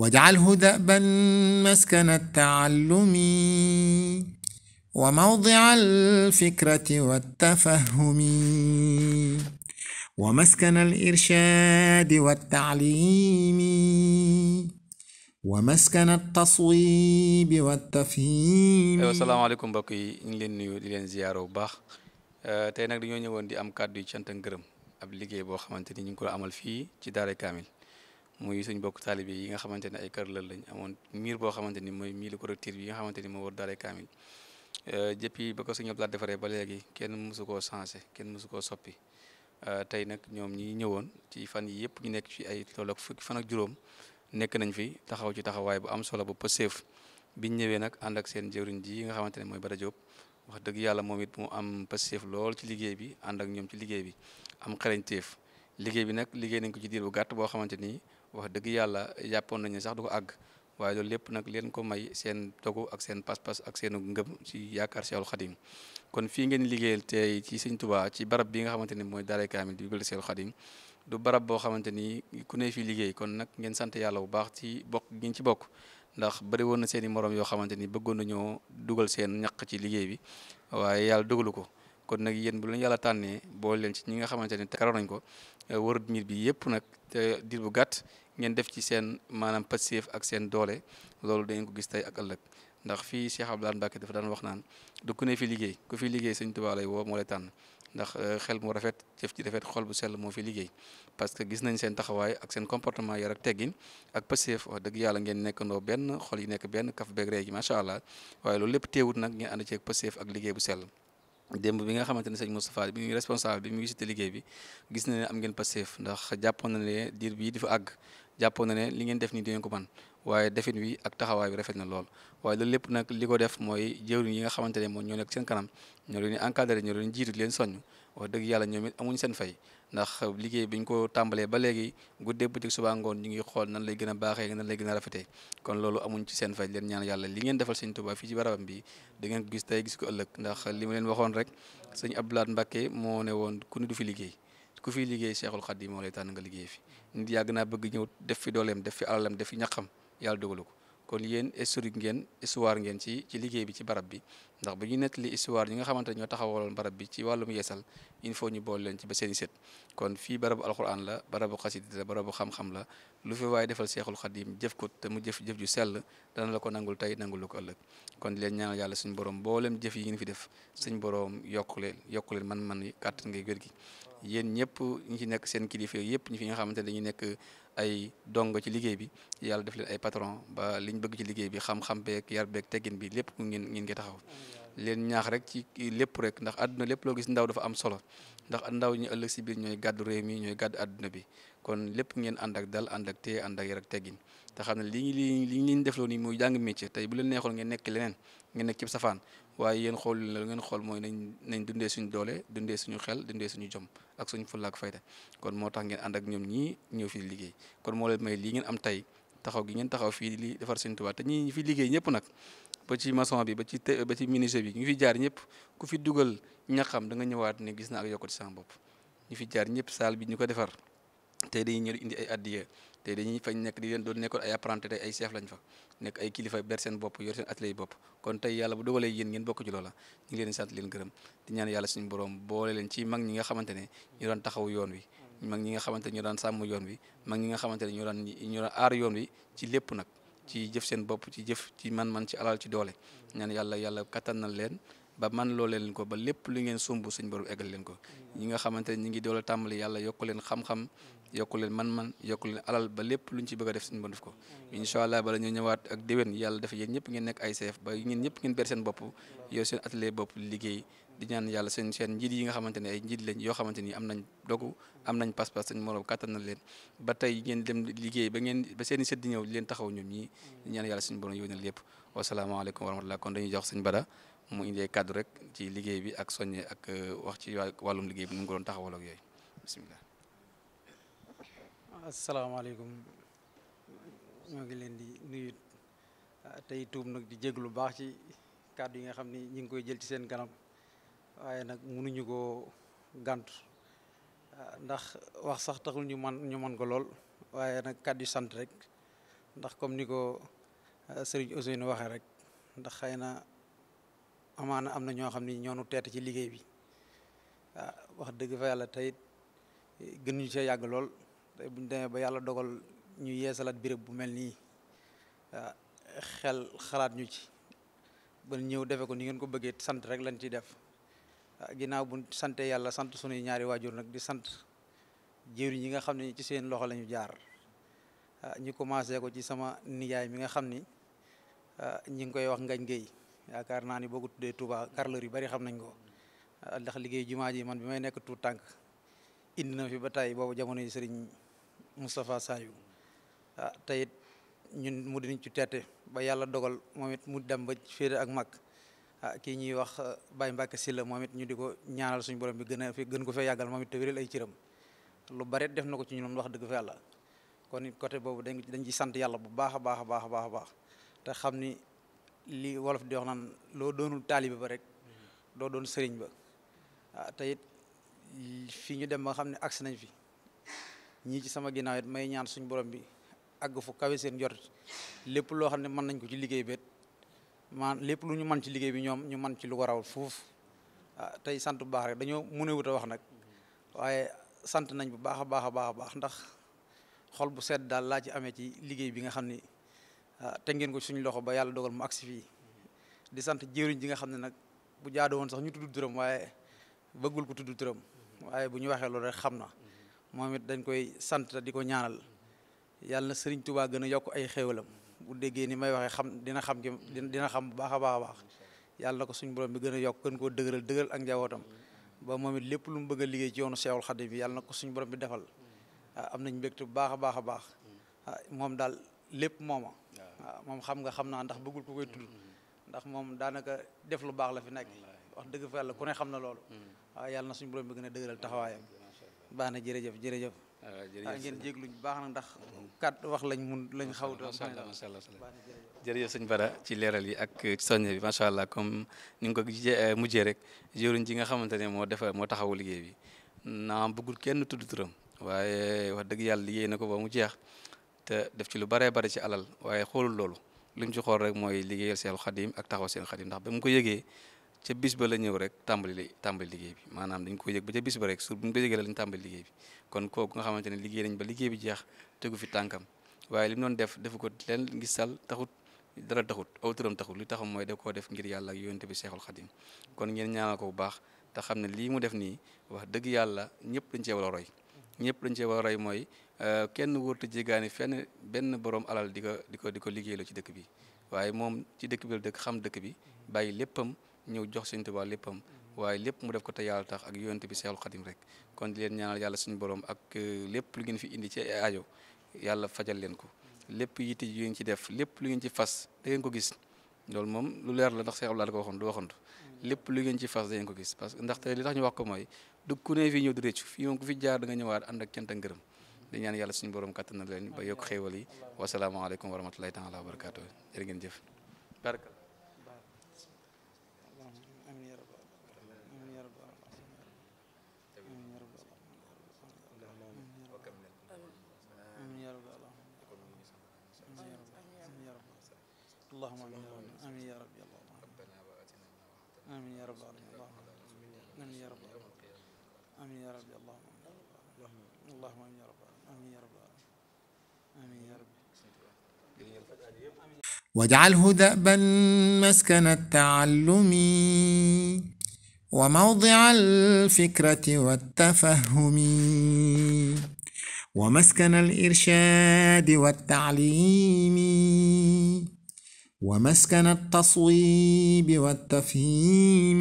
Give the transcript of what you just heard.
واجعله دأبا مسكن التعلم وموضع الفكرة والتفهم ومسكن الإرشاد والتعليم ومسكن التصويب والتفهيم. asalaamaaleykum mbokk yi ñu ngi leen nuyu di leen ziyaaro bu baax tey nag dañoo ñëwoon di am kàddu yu cant ak ngërëm ab liggéey boo xamante ni ñu ngi ko amal fii ci Daara Kamil muy suñ bokk taalibe yi nga xamante ne ay kër lël lañ amoon miir boo xamante ni mooy miiru correcteur yi nga xamante ni moo war Daara Kamil depuis ba ko suñu Abdou Lahad defaree ba léegi kenn mësu koo changé kenn mësu koo soppi tey nag ñoom ñi ñëwoon ci fan yi yëpp ñu nekk fi ay toll ak fukki fan ak juróom nekk nañ fi taxaw ci taxawaay bu am solo bu pëseef biñ ñëwee nag ànd ak seen jëwriñ ji nga xamante ne mooy Bada Diop wax dëgg yàlla moom it mu am pëseef lool ci liggéey bi ànd ak ñoom ci liggéey bi am xarañteef liggéey bi nag liggéey nañ ko ci diir bu gàtt boo xamante ni wax dëgg yàlla jàppoon nañu sax du ko àgg waaye loolu lépp nag leen ko may seen dogu ak seen pas-pas ak seen ngëm ci yaakaar Seexul Xadim kon fii ngeen liggéeyal tey ci Sëñ Tuubaa ci barab bi nga xamante ni mooy Daara Kamil di bibliothèque Seexul Xadim du barab boo xamante ni ku ne fi liggéey kon nag ngeen sant yàlla bu baax ci bokk ngeen ci bokk ndax bëri woon na seen i morom yoo xamante ni bëggoon nañoo dugal seen ñaq ci liggéey bi waaye yàlla dogalu ko kon nag yéen bu leen yàlla tànnee boole leen ci ñi nga xamante ne karoon nañ ko warut miir bi yëpp nag te diir bu gàtt ngeen def ci seen maanaam passif ak seen doole loolu da ngeen ko gis tey ak ëllëg ndax fii Cheikh Abdou Lahad Mbacké dafa daan wax naan du ku ne fi liggéey ku fi liggéey Sëñ Tuubaa lay woo moo lay tànn ndax xel mu rafet jëf ci rafet xol bu sell moo fi liggéey parce que gis nañ seen taxawaay ak seen comportement yar ak teggin ak pëseef wax dëgg yàlla ngeen nekkandoo benn xol yi nekk benn kaf beeg ree gi macha allah waaye loolu lépp teewut nag ngeen ànd ci ak pëseef ak liggéey bu sell démb bi nga xamante ne sëñ Moustapha bi muy responsable bi mu visité liggéey bi gis na ne am ngeen pëseef ndax jàppoon na ne diir bii di fa àgg jàppoon na ne li ngeen def nii dinañ ko man waaye defin wi ak taxawaay bi rafet na lool waaye loolu lépp nag li ko def mooy jëwriñ yi nga xamante ne moom ñoo nekk seen kanam ñoo leen di encadré ñoo leen jiitu leen soññ wax dëgg yàlla ñoom it amuñ seen fay ndax liggéey biñ ko tàmbalee ba léegi guddee bëccëg suba ngoon ñu ngi xool nan lay gën a baaxee nan lay gën a rafetee kon loolu amuñ ci seen fay leen ñaan yàlla li ngeen defal Sëñ Tuubaa fii ci barabam bi da ngeen ko gis tey gis ko ëllëg ndax li ma leen waxoon rek sëñ Abdou Lahad Mbacké moo ne woon ku ni du fi liggéey ku fi liggéey Cheikhul Khadim moo lay tànn nga liggéey fi nit yàgg naa bëgg ñëw def fi dooleem def fi alalam def fi ñaqam yàlla dogalu ko kon yéen historique ngeen histoire ngeen ci liggéey bi ci barab bi ndax bu ñu nettali histoire ñi nga xamante ne ñoo taxawaloon barab bi ci wàllum yeesal il faut ñu boole leen ci ba seeni sët kon fii barabu alquran la barabu xasida la barabu xam-xam la lu fi waaye defal Seexul Xadim jëf ko te mu jëf ju sell dana la ko nangul tey nangul la ko ëllëg kon di leen ñaanal yàlla suñu borom mboolem jëf yi ngeen fi def suñu borom yokku leen man yi kàttan ngay wér gi yéen ñëpp ñi ci nekk seen kilifa yëpp ñi fi nga xamante ne dañuy nekk ay dongo ci liggéey bi yàlla def leen ay patron ba liñ bëgg ci liggéey bi xam-xam beeg yar beeg teggin bi lépp ngeen ngi taxaw leen ñaax rek ci lépp rek ndax àdduna lépp loo gis ndaw dafa am solo ndax ndaw ñu ëllëg si biir ñooy gàddu réew mi ñooy gàddu àdduna bi kon lépp ngeen ànd ak dal ànd ak téye ànd ak yar ak teggin te xam ne li ñu defloo nii muy jàng métier tey bu leen neexoon ngeen nekk leneen ngeen nekk ci safaan waaye yéen xool la ngeen xool mooy nañ dundee suñu doole dundee suñu xel dundee suñu jom ak suñu fulla ak fayda kon moo tax ngeen ànd ak ñoom ñii ñëw fi liggéey kon moo leen may lii ngeen am tey taxaw gi ngeen taxaw fii li defar Sëñ Tuubaa te ñi fi liggéey ñëpp nag ba ci maçon bi ba ci menuisier bi ñu fi jaar ñëpp ku fi dugal ñaxam da nga ñëwaat ne gis na ak yokkute sama bopp ñu fi jaar ñëpp saal bi ñu ko defar tey dañuy ñëw indi ay addiya tey dañuy fañ nekk di leen doon nekkoon ay apprenti tey ay chef lañ fa nekk ay kilifa ber seen bopp yor seen atelier bopp kon tey yàlla bu dogalee yéen ngeen bokk ci loola ñu ngi leen di sant leen gërëm di ñaan yàlla suñu borom boole leen ci mag ñi nga xamante ne ñu daan taxaw yoon wi mag ñi nga xamante ne ñu daan sàmm yoon wi mag ñi nga xamante ne ñu daan aar yoon wi ci lépp nag ci jëf seen bopp ci jëf ci man ci alal ci doole ñaan yàlla kattanal leen ba man loo leen ko ba lépp lu ngeen sumb suñ borom eggal leen ko ñi nga xamante ne ñi ngi doole tàmbali yàlla yokku leen xam-xam yokku leen man yokku leen alal ba lépp luñ ci bëgg a def suñu borom def ko incha allah bala ñu ñëwaat ak déwén yàlla def yéen ñëpp ngeen nekk ay chef ba ñeen ñëpp ngeen ber seen bopp yow seen atelier bopp liggéey di ñaan yàlla seen njiit yi nga xamante ne ay njiit lañ yoo xamante ni am nañ dogu am nañ pas-pas suñ morom kattan na leen ba tey ngeen dem liggéey ba seen i sët di ñëw leen taxaw ñoom ñii di ñaan yàlla suñu borom yónnal lépp wasalaamaaleykum wa rahmatullah kon dañuy jox sëñ Bada mu indee kaddu rek ci liggéey bi ak soññe ak wax ci wàllum liggéey bi nu mu ko doon taxawal ak yooyu bisimilah. asalaamaaleykum ñoo ngi leen di nuyu tey tuub nag di jéglu lu baax ci kàddu yi nga xam ni ñi ngi koy jël ci seen kanam waaye nag mënuñu koo gàntu ndax wax sax taxul ñu man ko lool waaye nag kàddu sant rek ndax comme ni ko sëriñ Ousseynou waxee rek, ndax xëy na amaana am na ñoo xam ni ñoonu teete ci liggéey bi wax dëgg fa yàlla tey gën ñu see yàgg lool tey buñ demee ba yàlla dogal ñu yeesalaat béréb bu mel nii xel xalaat ñu ci ba ñëw defe ko ni ngeen ko bëggee sant rek lañ ciy def ginnaaw bu sante yàlla sant sunuy ñaari waajur nag di sant jëwriñ yi nga xam ne ci seen loxo lañu jaar ñu commencé ko ci sama nijaay mi nga xam ni ñi ngi koy wax Ngañ Gueye yaakaar naa ni boo ko tuddee Touba carreleur yu bari xam nañ ko ndax liggéey jumaa ji man bi may nekk tuut tànk indi na fi ba tey boobu jamono yi sëriñ Moustapha Sayou tey it ñun mu dinañ ci teete ba yàlla dogal moom it mu dem ba féete ak mag kii ñuy wax Baye Mbacke Sylla moom it ñu di ko ñaanal suñu borom bi gën ko fee yàggal moom it te wéral ay cëram lu bari def na ko ci ñun wax dëgg fa yàlla kon côté boobu dañ ci sant yàlla bu baax a baax a baax a baax a baax te xam ni li wolof di wax naan loo doonul taalibe ba rek doo doon sëriñ ba te it fii ñu dem ba nga xam ne agsi nañ fi ñii ci sama ginnaaw it may ñaan suñu borom bi àgg fu kawe seen jot lépp loo xam ne mën nañ ko ci liggéey bi lépp lu ñu mën ci liggéey bi ñoom ñu mën ci lu ko raw fuuf tey sant bu baax rek dañoo mën a wut a wax nag waaye sant nañ bu baax a baax a baax a baax ndax xol bu sedd daal laa ci amee ci liggéey bi nga xam ni te ngeen ko suñu loxo ba yàlla dogal mu agsi fii di sant jëwriñ ji nga xam ne nag bu jaadu woon sax ñu tudd turam waaye bëggul ko tudd turam waaye bu ñu waxee loolu rek xam na moom it dañ koy sant di ko ñaanal yàlla na Sëriñ Tuubaa gën a yokk ay xéewalam bu déggee ni may waxee xam dina xam bu baax a baax a baax yàlla na ko suñu borom bi gën a yokk gën koo dëgëral ak njabootam ba moom it lépp lu mu bëgg a liggéey ci yoonu Seexul Xadiim bi yàlla na ko suñu borom bi defal am nañ mbégte bu baax a baax a baax moom daal lépp mooma moom xam naa ndax bëggul ko koy tudd ndax moom daanaka def lu baax la fi nekk wax dëgg fa yàlla ku ne xam na loolu waaw yàlla na suñu borom bi gën a dëgëral taxawaayam baax na jërëjëf ngeen jégluñ bu baax nag ndax kat wax lañ xawta macha allah jërëjëf sëñ Bara ci leeral yi ak ci soññe bi macha allah comme ni nga ko mujjee rek jëwriñ ji nga xamante ne moo taxawu liggéey bi naam bëggul kenn tudd turam waaye wax dëgg yàlla liggéey na ko ba mu jeex te def ci lu baree bari ci alal waaye xoolul loolu li mu ci xool rek mooy liggéeyal Seexul Xadiim ak taxaw seen Xadiim ndax ba mu ko yëgee ca bis ba la ñëw rek tàmbali liggéey bi maanaam dañ ko yëg ba ca bis ba rek su bu ñu ko yëgee la lañ tàmbali liggéey bi kon kooku nga xamante ne liggéey nañ ba liggéey bi jeex tegu fi tànkam waaye li mu doon defu ko leen ngistal taxut dara taxut aw turam taxut li taxam mooy da koo def ngir yàlla ak yonent bi Seexul Xadiim kon ngeen ñaanal ko bu baax te xam ne lii mu def nii wax dëgg yàlla ñëpp dañ cee war a roy ñëpp dañ cee war a roy mooy kenn wërta jégaani fenn benn borom alal di ko liggéeyloo ci dëkk bi waaye moom ci dëkk bi la dëkk xam dëkk bi bàyyi léppam ñëw jox Sëñ Tuubaa léppam waaye lépp mu def ko te yàlla tax ak yonent bi Seexul Xadiim rek kon di leen ñaanal yàlla suñu borom ak lépp lu ngeen fi indi ci aajo yàlla fajal leen ko lépp yitte yu ngeen ci def lépp lu ngeen ci fas da ngeen ko gis loolu moom lu leer la ndax Seex Abdul Ahad ko waxoon du waxantu lépp lu ngeen ci fas da ngeen ko gis parce que ndaxte li tax ñu wax ko mooy du ku ne fii ñëw di réccu fii moom ku fi jaar da nga ñëwaat ànd ak cant ak ngërëm di ñaan yàlla suñu borom kattan na leen ba yokk xéewal yi wasalaamaaleykum wa rahmatulahi taala wa barakaatu jërë ngeen jëf baraka اللهم امين يا رب اللهم امين يا رب امين يا رب امين يا رب اللهم اللهم امين يا رب امين يا رب امين يا رب واجعله دأبا مسكن التعلم وموضع الفكرة والتفهم ومسكن الإرشاد والتعليم ومسكن التصويب والتفهيم